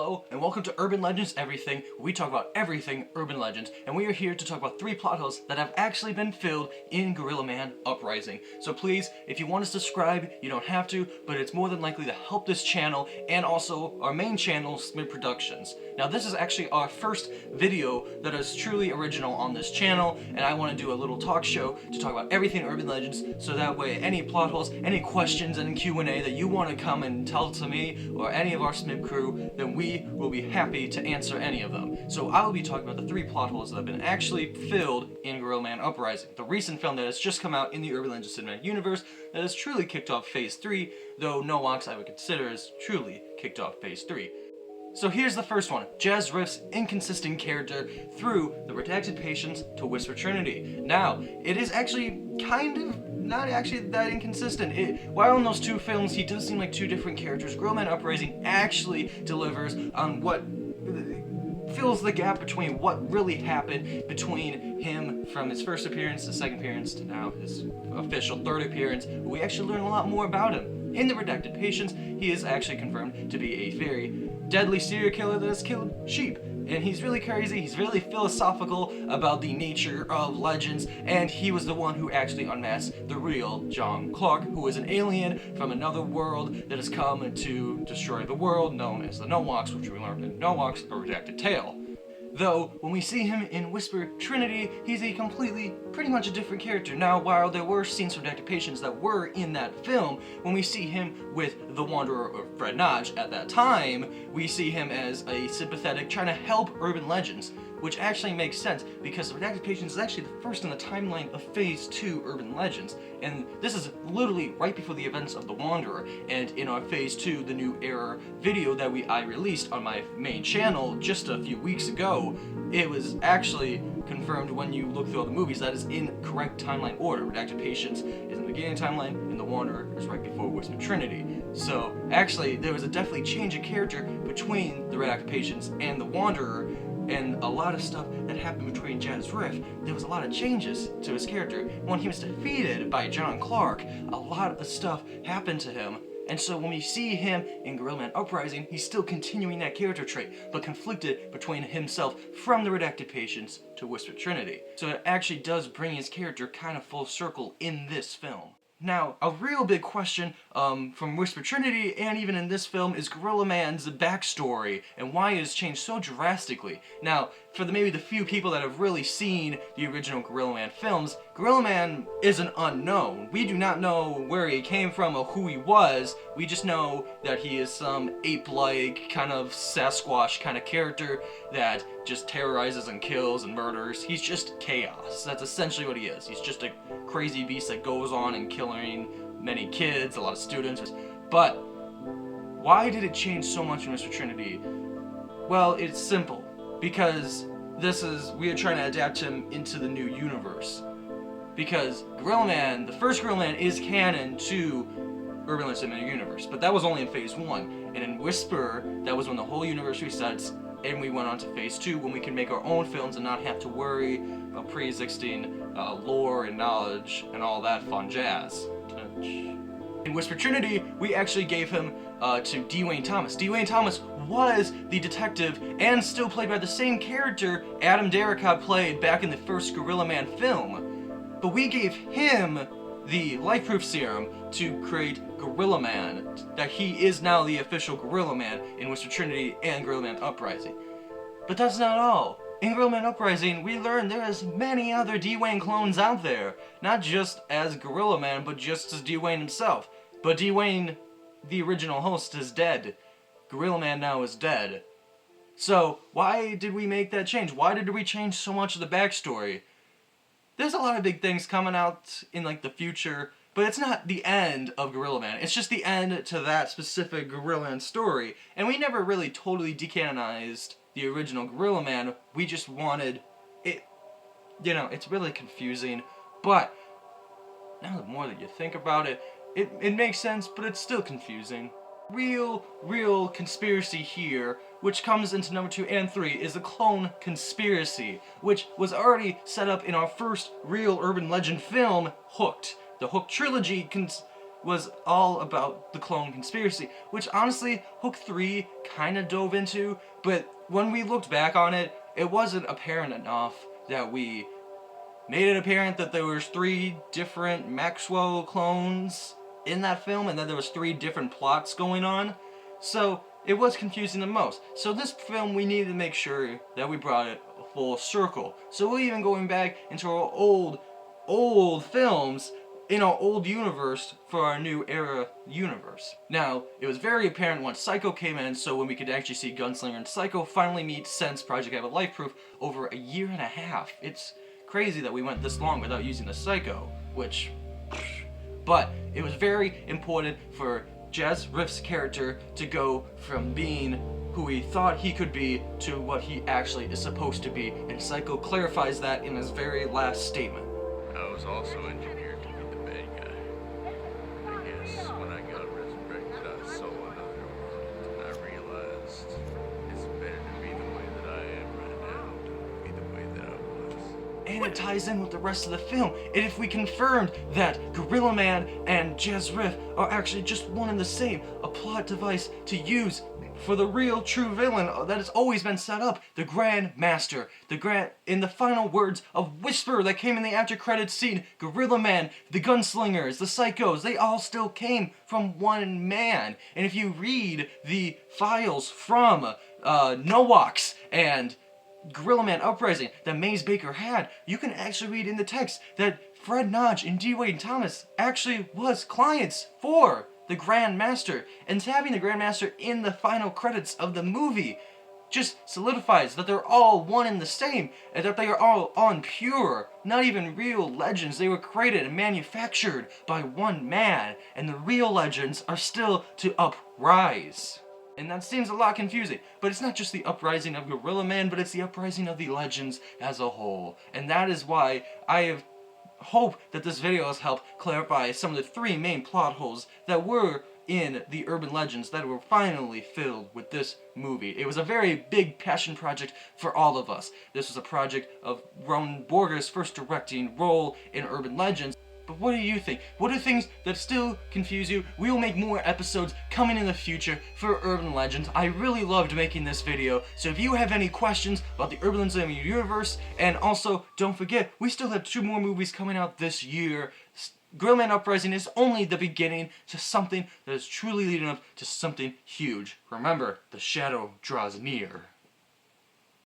Hello, and welcome to Urban Legends Everything, where we talk about everything Urban Legends, and we are here to talk about 3 plot holes that have actually been filled in Gorilla Man Uprising. So please, if you want to subscribe, you don't have to, but it's more than likely to help this channel, and also our main channel, SMIBB Productions. Now this is actually our first video that is truly original on this channel, and I want to do a little talk show to talk about everything Urban Legends, so that way any plot holes, any questions, and Q&A that you want to come and tell to me, or any of our SMIBB crew, then we will be happy to answer any of them. So I will be talking about the 3 plot holes that have been actually filled in Gorilla Man Uprising, the recent film that has just come out in the Urban Legends cinematic universe that has truly kicked off Phase 3, though no Wax I would consider has truly kicked off Phase 3. So here's the first one, Jazz Rift's inconsistent character through the redacted patients to Whisper Trinity. Now, it is actually kind of not actually that inconsistent. While in those 2 films he does seem like 2 different characters, Gorilla Man Uprising actually delivers on what fills the gap between what really happened between him from his first appearance, his second appearance, to now his official 3rd appearance. We actually learn a lot more about him. In the redacted patients, he is actually confirmed to be a very deadly serial killer that has killed sheep. And he's really crazy, he's really philosophical about the nature of legends, and he was the one who actually unmasked the real John Clark, who is an alien from another world that has come to destroy the world, known as the No-Wax, which we learned in No-Wax, A Redacted Tale. Though, when we see him in Whisper Trinity, he's a pretty much a different character. Now, while there were scenes from redacted patients that were in that film, when we see him with the Wanderer or Fred Notch at that time, we see him as a sympathetic, trying to help Urban Legends, which actually makes sense, because the redacted patients is actually the first in the timeline of Phase 2 Urban Legends, and this is literally right before the events of the Wanderer. And in our Phase 2, the New Era video that I released on my main channel just a few weeks ago, it was actually confirmed when you look through all the movies that is in correct timeline order. Redacted Patients is in the beginning timeline, and the Wanderer is right before Whisper Trinity. So actually, there was a definitely change of character between the Redacted Patients and the Wanderer, and a lot of stuff that happened between Jazz Rift. There was a lot of changes to his character. When he was defeated by John Clark, a lot of stuff happened to him. And so when we see him in Gorilla Man Uprising, he's still continuing that character trait, but conflicted between himself from the redacted patients to Whisper Trinity. So it actually does bring his character kind of full circle in this film. Now, a real big question from Whisper Trinity and even in this film is Gorilla Man's backstory and why it has changed so drastically. Now, for maybe the few people that have really seen the original Gorilla Man films, Gorilla Man is an unknown. We do not know where he came from or who he was. We just know that he is some ape-like, kind of Sasquatch kind of character that just terrorizes and kills and murders. He's just chaos. That's essentially what he is. He's just a crazy beast that goes on and killing many kids, a lot of students. But why did it change so much in Whisper Trinity? Well, it's simple. Because we are trying to adapt him into the new universe. Because Gorilla Man, the first Gorilla Man is canon to Urban Legends Cinematic Universe, but that was only in Phase 1. And in Whisper, that was when the whole universe resets, and we went on to Phase 2 when we can make our own films and not have to worry about pre-existing lore and knowledge and all that fun jazz. In Whisper Trinity, we actually gave him to Dwayne Thomas. Dwayne Thomas was the detective and still played by the same character Adam Derricotte played back in the first Gorilla Man film. But we gave him the Life Proof Serum to create Gorilla Man, that he is now the official Gorilla Man in Whisper Trinity and Gorilla Man Uprising. But that's not all. In Gorilla Man Uprising, we learned there is many other Dwayne clones out there. Not just as Gorilla Man, but just as Dwayne himself. But Dwayne, the original host, is dead. Gorilla Man now is dead. So, why did we make that change? Why did we change so much of the backstory? There's a lot of big things coming out in the future, but it's not the end of Gorilla Man. It's just the end to that specific Gorilla Man story. And we never really totally decanonized the original Gorilla Man. We just wanted it, it's really confusing, but now the more that you think about it, it makes sense, but it's still confusing. Real conspiracy here, which comes into number 2 and 3, is the clone conspiracy, which was already set up in our first real urban legend film, Hooked. The Hooked trilogy was all about the clone conspiracy, which honestly Hook 3 kinda dove into, but when we looked back on it, it wasn't apparent enough that we made it apparent that there was 3 different Maxwell clones in that film, and that there was 3 different plots going on. So it was confusing the most. So this film, we needed to make sure that we brought it full circle. So we're even going back into our old films in our old universe for our new era universe. Now, it was very apparent once Psycho came in, so when we could actually see Gunslinger and Psycho finally meet since Project Have a Life Proof over a year and a half. It's crazy that we went this long without using the Psycho, which... But it was very important for Jazz Riff's character to go from being who he thought he could be to what he actually is supposed to be, and Psycho clarifies that in his very last statement. I was also engineered to be the bad guy. I guess when I got resurrected, I saw another world, and I realized it's better to be the way that I am right now than be the way that I was. And it ties in with the rest of the film. And if we confirmed that Gorilla Man and Jazz Riff are actually just one and the same, a plot device to use for the real true villain that has always been set up, the Grand Master. In the final words of Whisper that came in the after credits scene, Gorilla Man, the Gunslingers, the Psychos, they all still came from one man. And if you read the files from Nowax and Gorilla Man Uprising that Maze Baker had, you can actually read in the text that Fred Notch and D. Wade Thomas actually was clients for the Grand Master, and having the Grand Master in the final credits of the movie just solidifies that they're all one and the same, and that they are all unpure, not even real legends. They were created and manufactured by one man, and the real legends are still to uprise. And that seems a lot confusing, but it's not just the uprising of Gorilla Man, but it's the uprising of the legends as a whole. And that is why I have hope that this video has helped clarify some of the 3 main plot holes that were in the urban legends that were finally filled with this movie. It was a very big passion project for all of us. This was a project of Ron Borger's first directing role in urban legends. But what do you think? What are things that still confuse you? We will make more episodes coming in the future for Urban Legends. I really loved making this video, so if you have any questions about the Urban Legends universe, and also, don't forget, we still have 2 more movies coming out this year. Gorilla Man Uprising is only the beginning to something that is truly leading up to something huge. Remember, the shadow draws near.